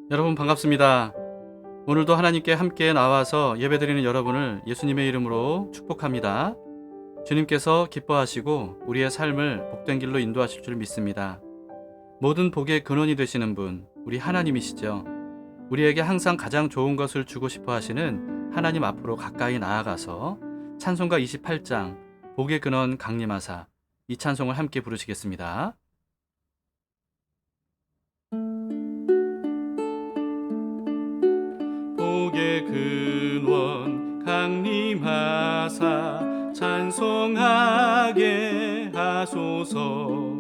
여러분 반갑습니다. 오늘도 하나님께 함께 나와서 예배드리는 여러분을 예수님의 이름으로 축복합니다. 주님께서 기뻐하시고 우리의 삶을 복된 길로 인도하실 줄 믿습니다. 모든 복의 근원이 되시는 분, 우리 하나님이시죠. 우리에게 항상 가장 좋은 것을 주고 싶어 하시는 하나님 앞으로 가까이 나아가서 찬송가 28장 복의 근원 강림하사, 이 찬송을 함께 부르시겠습니다. 복의 근원 강림하사 찬송하게 하소서.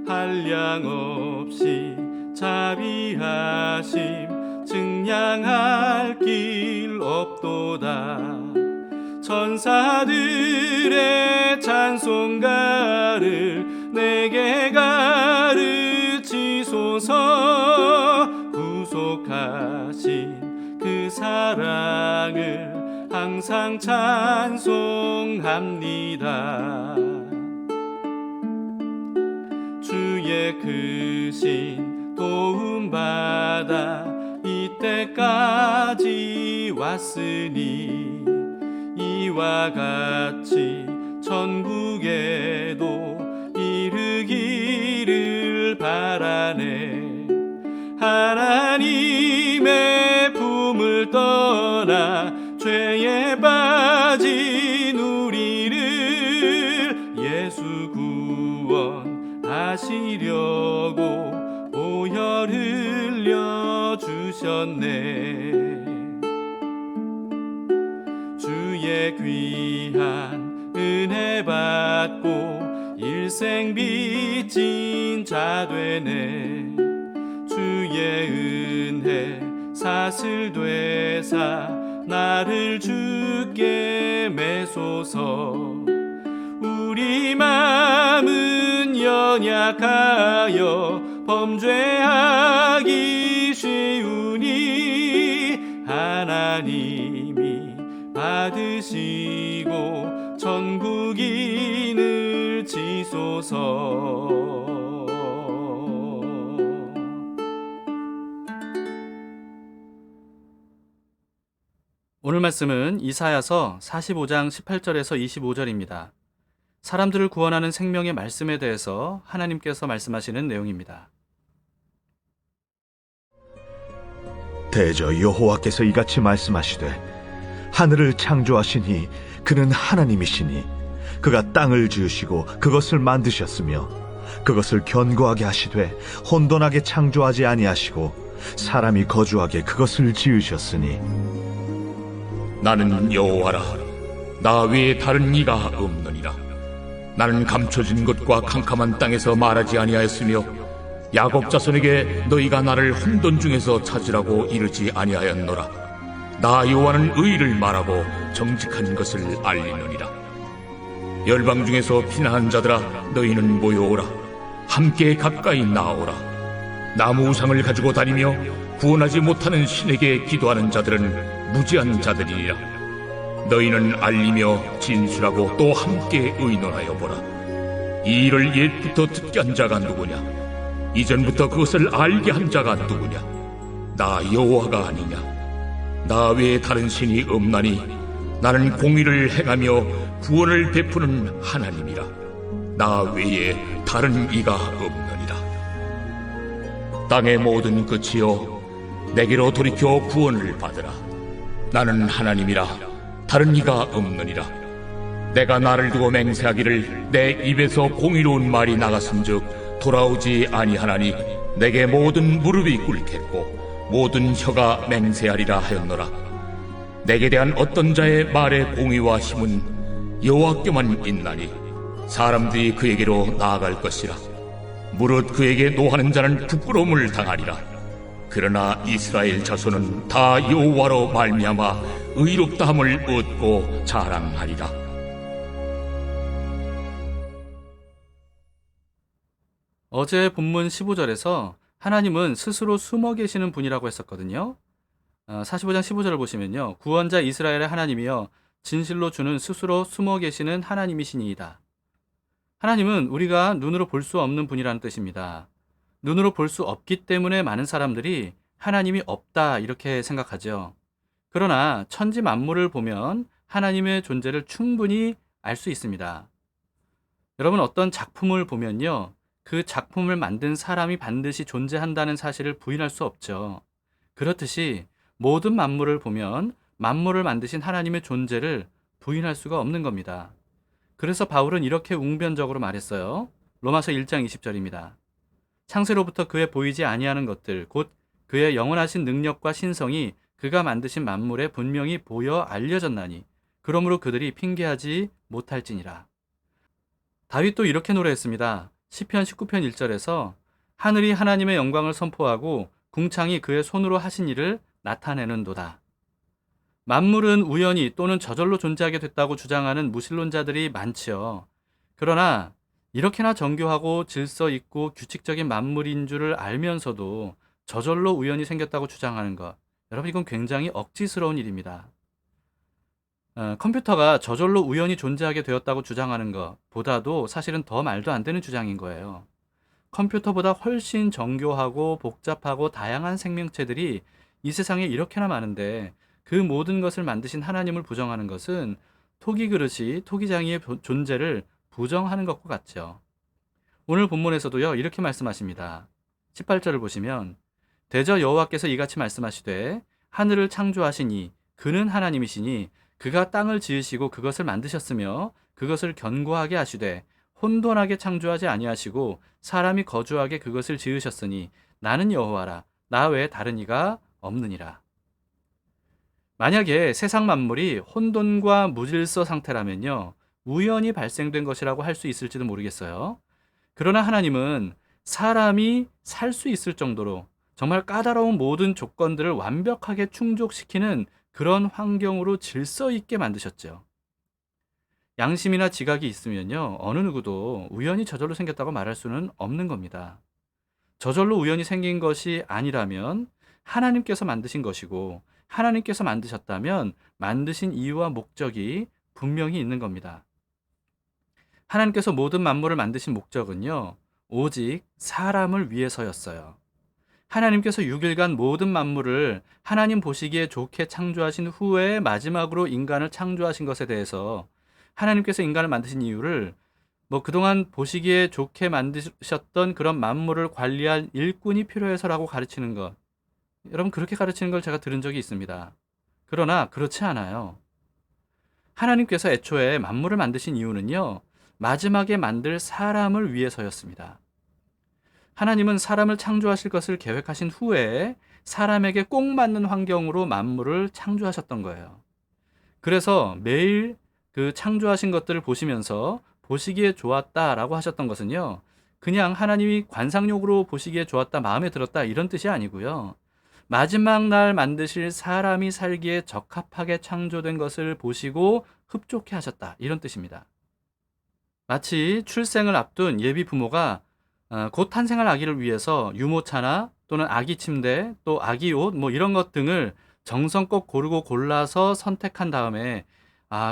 한량 없이 자비하심 증량할 길 없도다. 천사들의 찬송가를 내게 가르치소서. 구속하신 그 사랑을 항상 찬송합니다. 주의 크신 도움받아 이때까지 왔으니 이와 같이 천국에도 이르기를 바라네. 하나님의 품을 떠나 죄에 빠진 우리를 예수 구원하시려고 보혈 흘려 주셨네. 주의 귀한 은혜 받고 일생 빚진 자 되네. 주의 은혜 사슬 되사 나를 주께 매소서. 우리 마음은 연약하여 범죄하기 쉬우니 하나님이 받으시고 천국인을 지소서. 오늘 말씀은 이사야서 45장 18절에서 25절입니다. 사람들을 구원하는 생명의 말씀에 대해서 하나님께서 말씀하시는 내용입니다. 대저 여호와께서 이같이 말씀하시되 하늘을 창조하시니 그는 하나님이시니 그가 땅을 지으시고 그것을 만드셨으며 그것을 견고하게 하시되 혼돈하게 창조하지 아니하시고 사람이 거주하게 그것을 지으셨으니 나는 여호와라. 나 외에 다른 이가 없느니라. 나는 감춰진 곳과 캄캄한 땅에서 말하지 아니하였으며 야곱 자손에게 너희가 나를 혼돈 중에서 찾으라고 이르지 아니하였노라. 나 여호와는 의를 말하고 정직한 것을 알리느니라. 열방 중에서 피난한 자들아, 너희는 모여오라. 함께 가까이 나아오라. 나무 우상을 가지고 다니며 구원하지 못하는 신에게 기도하는 자들은 무지한 자들이니라. 너희는 알리며 진술하고 또 함께 의논하여 보라. 이 일을 옛부터 듣게 한 자가 누구냐? 이전부터 그것을 알게 한 자가 누구냐? 나 여호와가 아니냐? 나 외에 다른 신이 없나니 나는 공의를 행하며 구원을 베푸는 하나님이라. 나 외에 다른 이가 없느니라. 땅의 모든 끝이여, 내게로 돌이켜 구원을 받으라. 나는 하나님이라. 다른 이가 없느니라. 내가 나를 두고 맹세하기를 내 입에서 공의로운 말이 나갔은즉 돌아오지 아니하나니 내게 모든 무릎이 꿇겠고 모든 혀가 맹세하리라 하였노라. 내게 대한 어떤 자의 말의 공의와 힘은 여호와께만 있나니 사람들이 그에게로 나아갈 것이라. 무릇 그에게 노하는 자는 부끄러움을 당하리라. 그러나 이스라엘 자손은 다 여호와로 말미암아 의롭다함을 얻고 자랑하리라. 어제 본문 15절에서 하나님은 스스로 숨어 계시는 분이라고 했었거든요. 45장 15절을 보시면요. 구원자 이스라엘의 하나님이여 진실로 주는 스스로 숨어 계시는 하나님이시니이다. 하나님은 우리가 눈으로 볼 수 없는 분이라는 뜻입니다. 눈으로 볼 수 없기 때문에 많은 사람들이 하나님이 없다 이렇게 생각하죠. 그러나 천지 만물을 보면 하나님의 존재를 충분히 알 수 있습니다. 여러분 어떤 작품을 보면요. 그 작품을 만든 사람이 반드시 존재한다는 사실을 부인할 수 없죠. 그렇듯이 모든 만물을 보면 만물을 만드신 하나님의 존재를 부인할 수가 없는 겁니다. 그래서 바울은 이렇게 웅변적으로 말했어요. 로마서 1장 20절입니다. 창세로부터 그의 보이지 아니하는 것들 곧 그의 영원하신 능력과 신성이 그가 만드신 만물에 분명히 보여 알려졌나니 그러므로 그들이 핑계하지 못할지니라. 다윗도 이렇게 노래했습니다. 시편 19편 1절에서 하늘이 하나님의 영광을 선포하고 궁창이 그의 손으로 하신 일을 나타내는도다. 만물은 우연히 또는 저절로 존재하게 됐다고 주장하는 무신론자들이 많지요. 그러나 이렇게나 정교하고 질서 있고 규칙적인 만물인 줄을 알면서도 저절로 우연히 생겼다고 주장하는 것, 여러분 이건 굉장히 억지스러운 일입니다. 컴퓨터가 저절로 우연히 존재하게 되었다고 주장하는 것보다도 사실은 더 말도 안 되는 주장인 거예요. 컴퓨터보다 훨씬 정교하고 복잡하고 다양한 생명체들이 이 세상에 이렇게나 많은데 그 모든 것을 만드신 하나님을 부정하는 것은 토기 그릇이 토기장이의 존재를 부정하는 것과 같죠. 오늘 본문에서도요 이렇게 말씀하십니다. 18절을 보시면 대저 여호와께서 이같이 말씀하시되 하늘을 창조하시니 그는 하나님이시니 그가 땅을 지으시고 그것을 만드셨으며 그것을 견고하게 하시되 혼돈하게 창조하지 아니하시고 사람이 거주하게 그것을 지으셨으니 나는 여호와라 나 외에 다른 이가 없느니라. 만약에 세상 만물이 혼돈과 무질서 상태라면요 우연히 발생된 것이라고 할 수 있을지도 모르겠어요. 그러나 하나님은 사람이 살 수 있을 정도로 정말 까다로운 모든 조건들을 완벽하게 충족시키는 그런 환경으로 질서 있게 만드셨죠. 양심이나 지각이 있으면요 어느 누구도 우연히 저절로 생겼다고 말할 수는 없는 겁니다. 저절로 우연히 생긴 것이 아니라면 하나님께서 만드신 것이고 하나님께서 만드셨다면 만드신 이유와 목적이 분명히 있는 겁니다. 하나님께서 모든 만물을 만드신 목적은요 오직 사람을 위해서였어요. 하나님께서 6일간 모든 만물을 하나님 보시기에 좋게 창조하신 후에 마지막으로 인간을 창조하신 것에 대해서 하나님께서 인간을 만드신 이유를 그동안 보시기에 좋게 만드셨던 그런 만물을 관리할 일꾼이 필요해서라고 가르치는 것. 여러분 그렇게 가르치는 걸 제가 들은 적이 있습니다. 그러나 그렇지 않아요. 하나님께서 애초에 만물을 만드신 이유는요. 마지막에 만들 사람을 위해서였습니다. 하나님은 사람을 창조하실 것을 계획하신 후에 사람에게 꼭 맞는 환경으로 만물을 창조하셨던 거예요. 그래서 매일 그 창조하신 것들을 보시면서 보시기에 좋았다라고 하셨던 것은요. 그냥 하나님이 관상용으로 보시기에 좋았다, 마음에 들었다 이런 뜻이 아니고요. 마지막 날 만드실 사람이 살기에 적합하게 창조된 것을 보시고 흡족해 하셨다 이런 뜻입니다. 마치 출생을 앞둔 예비 부모가 곧 탄생할 아기를 위해서 유모차나 또는 아기 침대 또 아기 옷 이런 것 등을 정성껏 고르고 골라서 선택한 다음에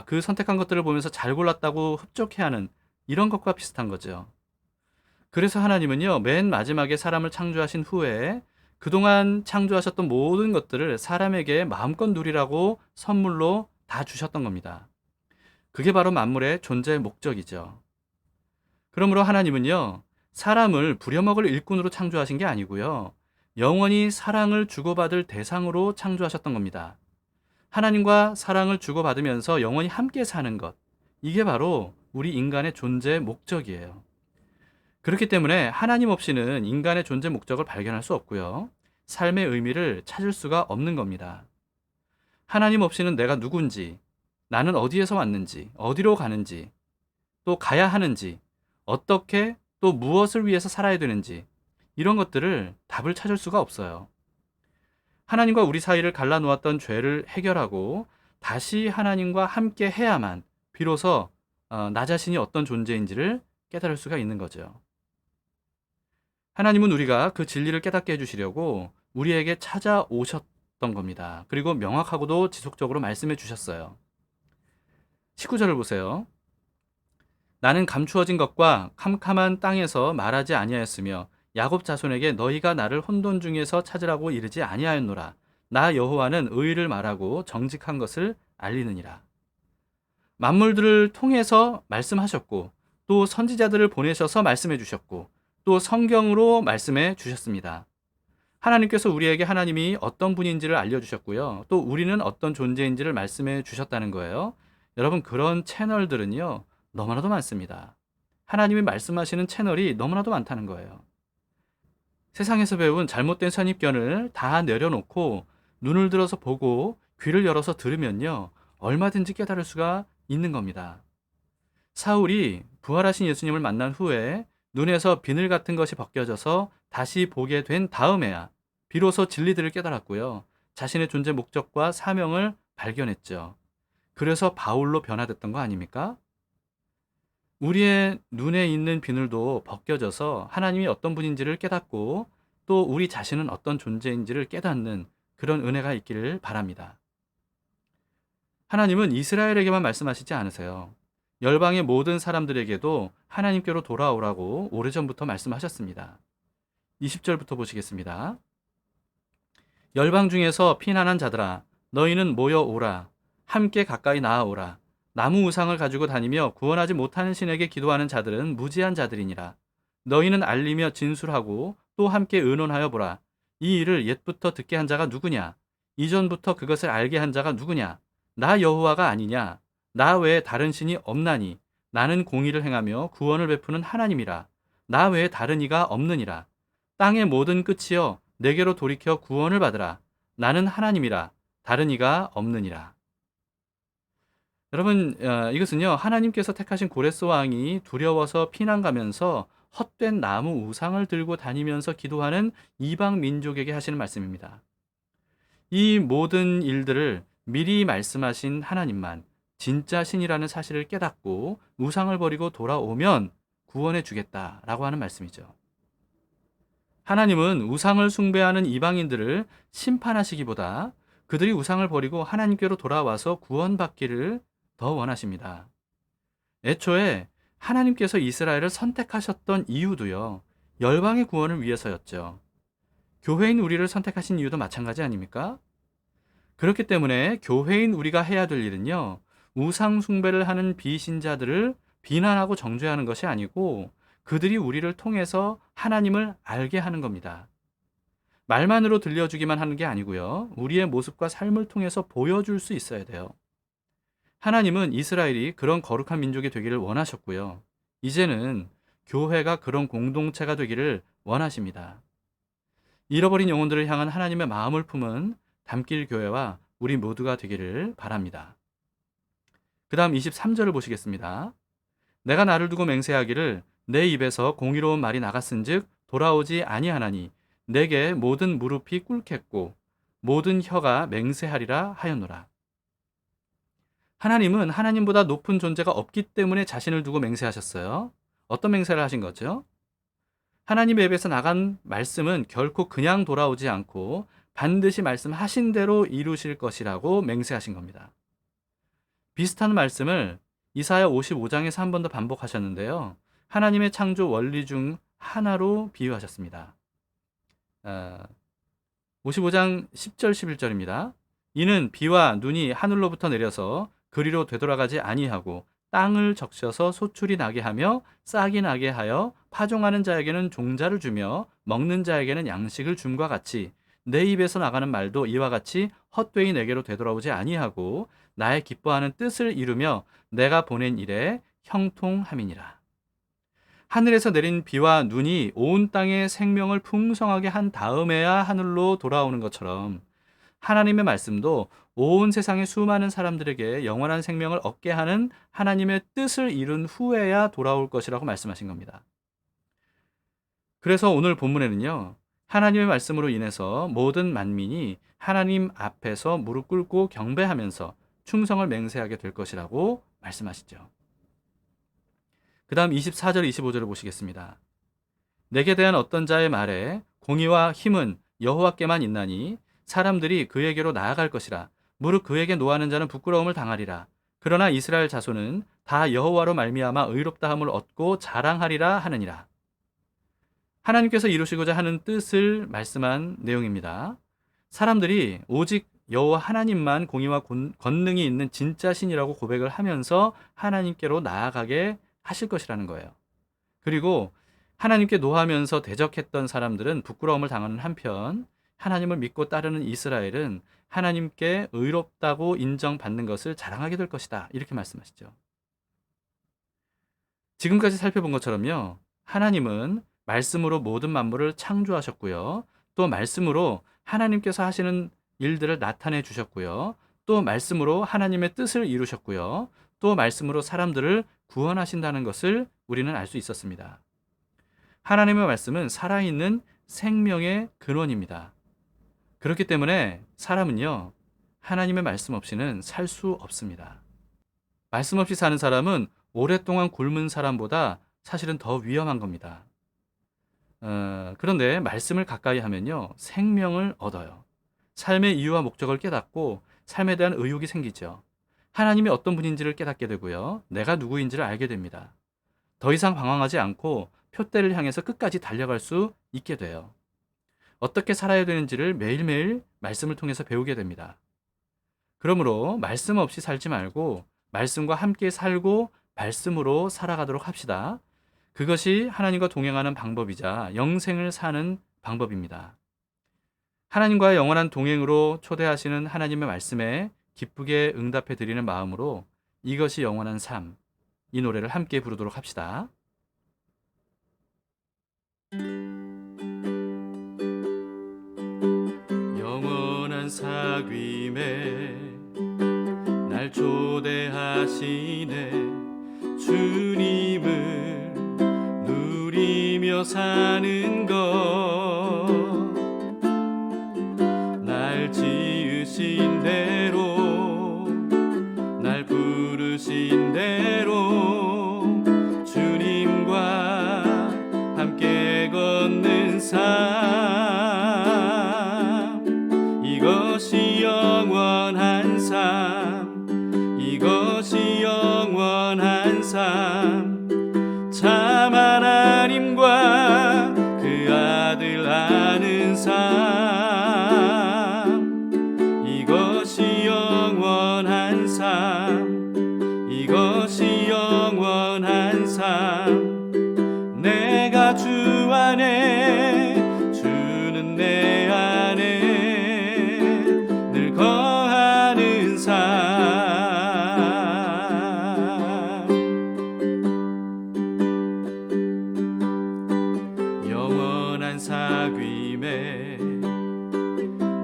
그 선택한 것들을 보면서 잘 골랐다고 흡족해하는 이런 것과 비슷한 거죠. 그래서 하나님은요 맨 마지막에 사람을 창조하신 후에 그동안 창조하셨던 모든 것들을 사람에게 마음껏 누리라고 선물로 다 주셨던 겁니다. 그게 바로 만물의 존재의 목적이죠. 그러므로 하나님은요 사람을 부려먹을 일꾼으로 창조하신 게 아니고요. 영원히 사랑을 주고받을 대상으로 창조하셨던 겁니다. 하나님과 사랑을 주고받으면서 영원히 함께 사는 것. 이게 바로 우리 인간의 존재의 목적이에요. 그렇기 때문에 하나님 없이는 인간의 존재 목적을 발견할 수 없고요. 삶의 의미를 찾을 수가 없는 겁니다. 하나님 없이는 내가 누군지, 나는 어디에서 왔는지, 어디로 가는지, 또 가야 하는지, 어떻게 또 무엇을 위해서 살아야 되는지 이런 것들을 답을 찾을 수가 없어요. 하나님과 우리 사이를 갈라놓았던 죄를 해결하고 다시 하나님과 함께 해야만 비로소 나 자신이 어떤 존재인지를 깨달을 수가 있는 거죠. 하나님은 우리가 그 진리를 깨닫게 해주시려고 우리에게 찾아오셨던 겁니다. 그리고 명확하고도 지속적으로 말씀해 주셨어요. 19절을 보세요. 나는 감추어진 것과 캄캄한 땅에서 말하지 아니하였으며 야곱 자손에게 너희가 나를 혼돈 중에서 찾으라고 이르지 아니하였노라. 나 여호와는 의를 말하고 정직한 것을 알리느니라. 만물들을 통해서 말씀하셨고 또 선지자들을 보내셔서 말씀해 주셨고 또 성경으로 말씀해 주셨습니다. 하나님께서 우리에게 하나님이 어떤 분인지를 알려주셨고요. 또 우리는 어떤 존재인지를 말씀해 주셨다는 거예요. 여러분, 그런 채널들은요, 너무나도 많습니다. 하나님이 말씀하시는 채널이 너무나도 많다는 거예요. 세상에서 배운 잘못된 선입견을 다 내려놓고 눈을 들어서 보고 귀를 열어서 들으면요, 얼마든지 깨달을 수가 있는 겁니다. 사울이 부활하신 예수님을 만난 후에 눈에서 비늘 같은 것이 벗겨져서 다시 보게 된 다음에야 비로소 진리들을 깨달았고요. 자신의 존재 목적과 사명을 발견했죠. 그래서 바울로 변화됐던 거 아닙니까? 우리의 눈에 있는 비늘도 벗겨져서 하나님이 어떤 분인지를 깨닫고 또 우리 자신은 어떤 존재인지를 깨닫는 그런 은혜가 있기를 바랍니다. 하나님은 이스라엘에게만 말씀하시지 않으세요. 열방의 모든 사람들에게도 하나님께로 돌아오라고 오래전부터 말씀하셨습니다. 20절부터 보시겠습니다. 열방 중에서 피난한 자들아, 너희는 모여오라. 함께 가까이 나아오라. 나무 우상을 가지고 다니며 구원하지 못하는 신에게 기도하는 자들은 무지한 자들이니라. 너희는 알리며 진술하고 또 함께 의논하여 보라. 이 일을 옛부터 듣게 한 자가 누구냐? 이전부터 그것을 알게 한 자가 누구냐? 나 여호와가 아니냐? 나 외에 다른 신이 없나니? 나는 공의를 행하며 구원을 베푸는 하나님이라. 나 외에 다른 이가 없느니라. 땅의 모든 끝이여 내게로 돌이켜 구원을 받으라. 나는 하나님이라. 다른 이가 없느니라. 여러분, 이것은요, 하나님께서 택하신 고레스 왕이 두려워서 피난 가면서 헛된 나무 우상을 들고 다니면서 기도하는 이방 민족에게 하시는 말씀입니다. 이 모든 일들을 미리 말씀하신 하나님만 진짜 신이라는 사실을 깨닫고 우상을 버리고 돌아오면 구원해 주겠다라고 하는 말씀이죠. 하나님은 우상을 숭배하는 이방인들을 심판하시기보다 그들이 우상을 버리고 하나님께로 돌아와서 구원받기를 더 원하십니다. 애초에 하나님께서 이스라엘을 선택하셨던 이유도요, 열방의 구원을 위해서였죠. 교회인 우리를 선택하신 이유도 마찬가지 아닙니까? 그렇기 때문에 교회인 우리가 해야 될 일은요, 우상 숭배를 하는 비신자들을 비난하고 정죄하는 것이 아니고 그들이 우리를 통해서 하나님을 알게 하는 겁니다. 말만으로 들려주기만 하는 게 아니고요, 우리의 모습과 삶을 통해서 보여줄 수 있어야 돼요. 하나님은 이스라엘이 그런 거룩한 민족이 되기를 원하셨고요. 이제는 교회가 그런 공동체가 되기를 원하십니다. 잃어버린 영혼들을 향한 하나님의 마음을 품은 담길 교회와 우리 모두가 되기를 바랍니다. 그 다음 23절을 보시겠습니다. 내가 나를 두고 맹세하기를 내 입에서 공의로운 말이 나갔은즉 돌아오지 아니하나니 내게 모든 무릎이 꿇겠고 모든 혀가 맹세하리라 하였노라. 하나님은 하나님보다 높은 존재가 없기 때문에 자신을 두고 맹세하셨어요. 어떤 맹세를 하신 거죠? 하나님의 입에서 나간 말씀은 결코 그냥 돌아오지 않고 반드시 말씀하신 대로 이루실 것이라고 맹세하신 겁니다. 비슷한 말씀을 이사야 55장에서 한 번 더 반복하셨는데요. 하나님의 창조 원리 중 하나로 비유하셨습니다. 55장 10절 11절입니다. 이는 비와 눈이 하늘로부터 내려서 그리로 되돌아가지 아니하고 땅을 적셔서 소출이 나게 하며 싹이 나게 하여 파종하는 자에게는 종자를 주며 먹는 자에게는 양식을 줌과 같이 내 입에서 나가는 말도 이와 같이 헛되이 내게로 되돌아오지 아니하고 나의 기뻐하는 뜻을 이루며 내가 보낸 일에 형통함이니라. 하늘에서 내린 비와 눈이 온 땅에 생명을 풍성하게 한 다음에야 하늘로 돌아오는 것처럼 하나님의 말씀도 온 세상의 수많은 사람들에게 영원한 생명을 얻게 하는 하나님의 뜻을 이룬 후에야 돌아올 것이라고 말씀하신 겁니다. 그래서 오늘 본문에는요, 하나님의 말씀으로 인해서 모든 만민이 하나님 앞에서 무릎 꿇고 경배하면서 충성을 맹세하게 될 것이라고 말씀하시죠. 그 다음 24절 25절을 보시겠습니다. 내게 대한 어떤 자의 말에 공의와 힘은 여호와께만 있나니 사람들이 그에게로 나아갈 것이라. 무릇 그에게 노하는 자는 부끄러움을 당하리라. 그러나 이스라엘 자손은 다 여호와로 말미암아 의롭다함을 얻고 자랑하리라 하느니라. 하나님께서 이루시고자 하는 뜻을 말씀한 내용입니다. 사람들이 오직 여호와 하나님만 공의와 권능이 있는 진짜 신이라고 고백을 하면서 하나님께로 나아가게 하실 것이라는 거예요. 그리고 하나님께 노하면서 대적했던 사람들은 부끄러움을 당하는 한편, 하나님을 믿고 따르는 이스라엘은 하나님께 의롭다고 인정받는 것을 자랑하게 될 것이다. 이렇게 말씀하시죠. 지금까지 살펴본 것처럼요, 하나님은 말씀으로 모든 만물을 창조하셨고요, 또 말씀으로 하나님께서 하시는 일들을 나타내 주셨고요, 또 말씀으로 하나님의 뜻을 이루셨고요, 또 말씀으로 사람들을 구원하신다는 것을 우리는 알 수 있었습니다. 하나님의 말씀은 살아있는 생명의 근원입니다. 그렇기 때문에 사람은요, 하나님의 말씀 없이는 살 수 없습니다. 말씀 없이 사는 사람은 오랫동안 굶은 사람보다 사실은 더 위험한 겁니다. 그런데 말씀을 가까이 하면요, 생명을 얻어요. 삶의 이유와 목적을 깨닫고 삶에 대한 의욕이 생기죠. 하나님이 어떤 분인지를 깨닫게 되고요, 내가 누구인지를 알게 됩니다. 더 이상 방황하지 않고 표대를 향해서 끝까지 달려갈 수 있게 돼요. 어떻게 살아야 되는지를 매일매일 말씀을 통해서 배우게 됩니다. 그러므로 말씀 없이 살지 말고 말씀과 함께 살고 말씀으로 살아가도록 합시다. 그것이 하나님과 동행하는 방법이자 영생을 사는 방법입니다. 하나님과의 영원한 동행으로 초대하시는 하나님의 말씀에 기쁘게 응답해 드리는 마음으로 이것이 영원한 삶, 이 노래를 함께 부르도록 합시다. 영원한 사귐에 날 초대하시네, 주님을 누리며 사는 것, 날 지으신 대로 날 부르신 대로 주님과 함께 걷는 삶, 이것이 영원한 삶, 이것이 영원한 삶, 참 하나님과 그 아들 아는 삶, 이것이 영원한 삶, 이것이 영원한 삶, 내가 주 안에 주는 내 안에 늘 거하는 삶, 영원한 사귐에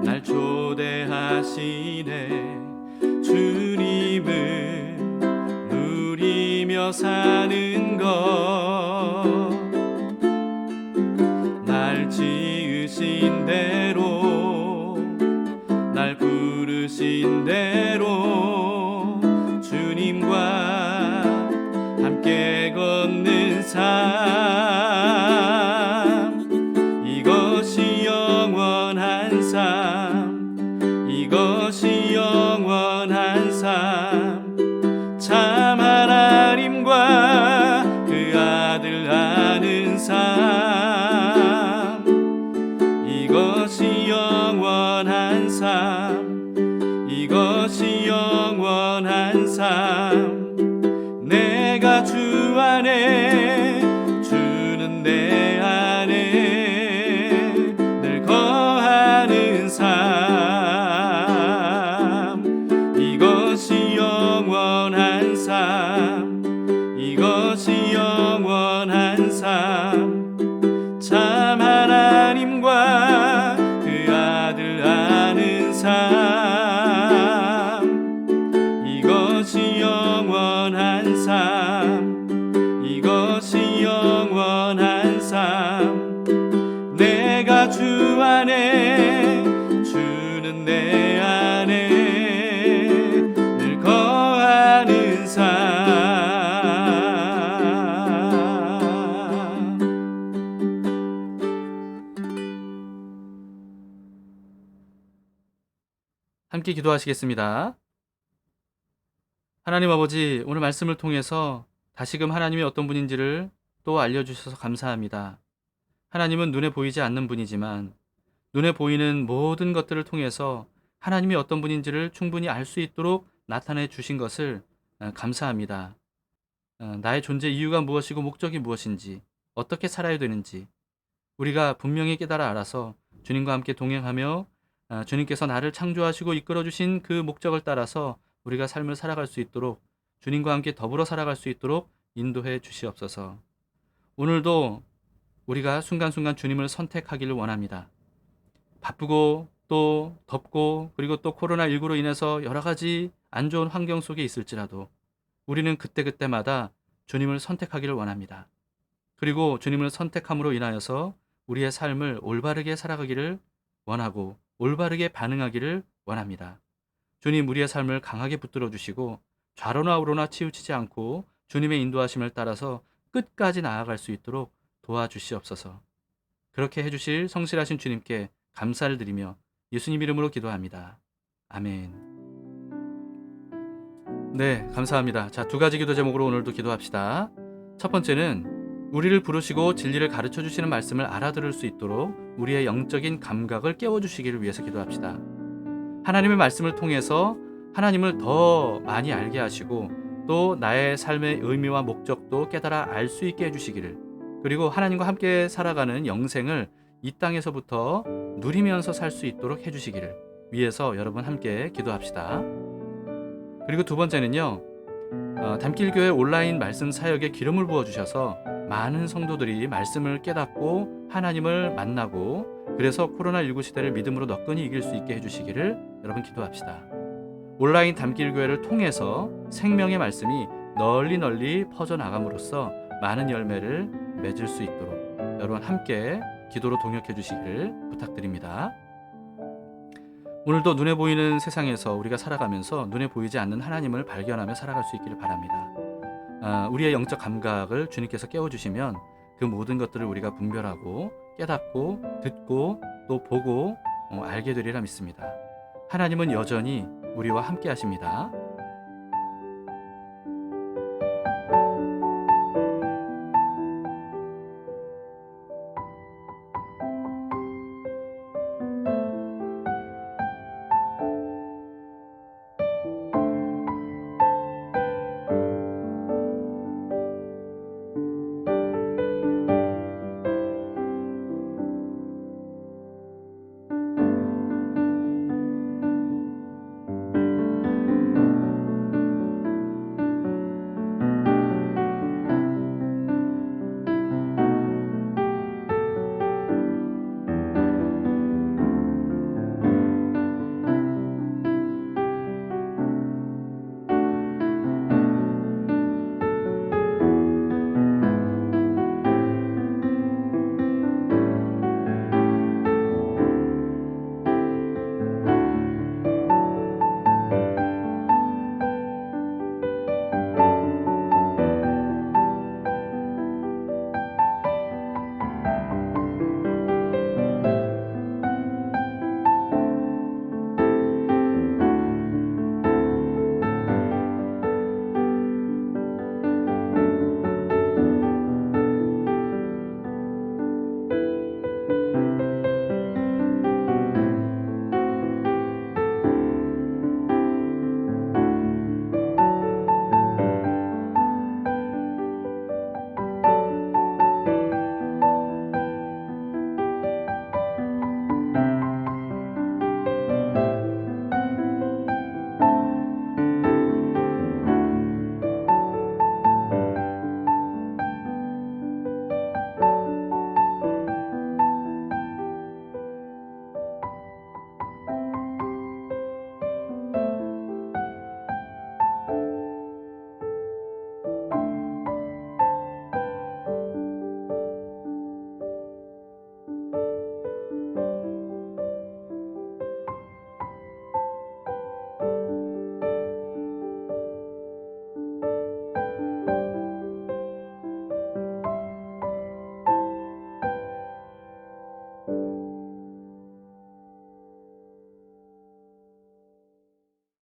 날 초대하시네, 주님을 누리며 사는 것, 날 지으신 대로 날 부르신 대로 주님과 함께 걷는 삶, 이것이 영원한 삶, 이것이 영원한 삶, 참 하나님과 그 아들 아는 삶, 이것이 영원한 삶, 이것이 영원한 삶, 내가 주 안에 주는 내 안에 늘 거하는 삶, 이것이 영원한 삶, 이것이 영원한 삶, 참 하나님과 그 아들 아는 삶, 이것이 영원한 삶, 이것이 영원한 삶, 내가 주 안에 주는 내 안에 늘 거하는 삶. 함께 기도하시겠습니다. 하나님 아버지, 오늘 말씀을 통해서 다시금 하나님이 어떤 분인지를 또 알려주셔서 감사합니다. 하나님은 눈에 보이지 않는 분이지만 눈에 보이는 모든 것들을 통해서 하나님이 어떤 분인지를 충분히 알 수 있도록 나타내 주신 것을 감사합니다. 나의 존재 이유가 무엇이고 목적이 무엇인지, 어떻게 살아야 되는지 우리가 분명히 깨달아 알아서 주님과 함께 동행하며 주님께서 나를 창조하시고 이끌어 주신 그 목적을 따라서 우리가 삶을 살아갈 수 있도록, 주님과 함께 더불어 살아갈 수 있도록 인도해 주시옵소서. 오늘도 우리가 순간순간 주님을 선택하기를 원합니다. 바쁘고 또 덥고 그리고 또 코로나19로 인해서 여러 가지 안 좋은 환경 속에 있을지라도 우리는 그때그때마다 주님을 선택하기를 원합니다. 그리고 주님을 선택함으로 인하여서 우리의 삶을 올바르게 살아가기를 원하고 올바르게 반응하기를 원합니다. 주님, 우리의 삶을 강하게 붙들어 주시고 좌로나 우로나 치우치지 않고 주님의 인도하심을 따라서 끝까지 나아갈 수 있도록 도와주시옵소서. 그렇게 해주실 성실하신 주님께 감사를 드리며 예수님 이름으로 기도합니다. 아멘. 네, 감사합니다. 자, 2가지 기도 제목으로 오늘도 기도합시다. 첫 번째는 우리를 부르시고 진리를 가르쳐 주시는 말씀을 알아들을 수 있도록 우리의 영적인 감각을 깨워주시기를 위해서 기도합시다. 하나님의 말씀을 통해서 하나님을 더 많이 알게 하시고 또 나의 삶의 의미와 목적도 깨달아 알 수 있게 해주시기를, 그리고 하나님과 함께 살아가는 영생을 이 땅에서부터 누리면서 살 수 있도록 해주시기를 위해서 여러분 함께 기도합시다. 그리고 두 번째는요, 담길교회 온라인 말씀 사역에 기름을 부어주셔서 많은 성도들이 말씀을 깨닫고 하나님을 만나고 그래서 코로나19 시대를 믿음으로 너끈히 이길 수 있게 해주시기를 여러분 기도합시다. 온라인 담길교회를 통해서 생명의 말씀이 널리 퍼져나감으로써 많은 열매를 맺을 수 있도록 여러분 함께 기도로 동역해 주시기를 부탁드립니다. 오늘도 눈에 보이는 세상에서 우리가 살아가면서 눈에 보이지 않는 하나님을 발견하며 살아갈 수 있기를 바랍니다. 우리의 영적 감각을 주님께서 깨워주시면 그 모든 것들을 우리가 분별하고 깨닫고 듣고 또 보고 알게 되리라 믿습니다. 하나님은 여전히 우리와 함께 하십니다.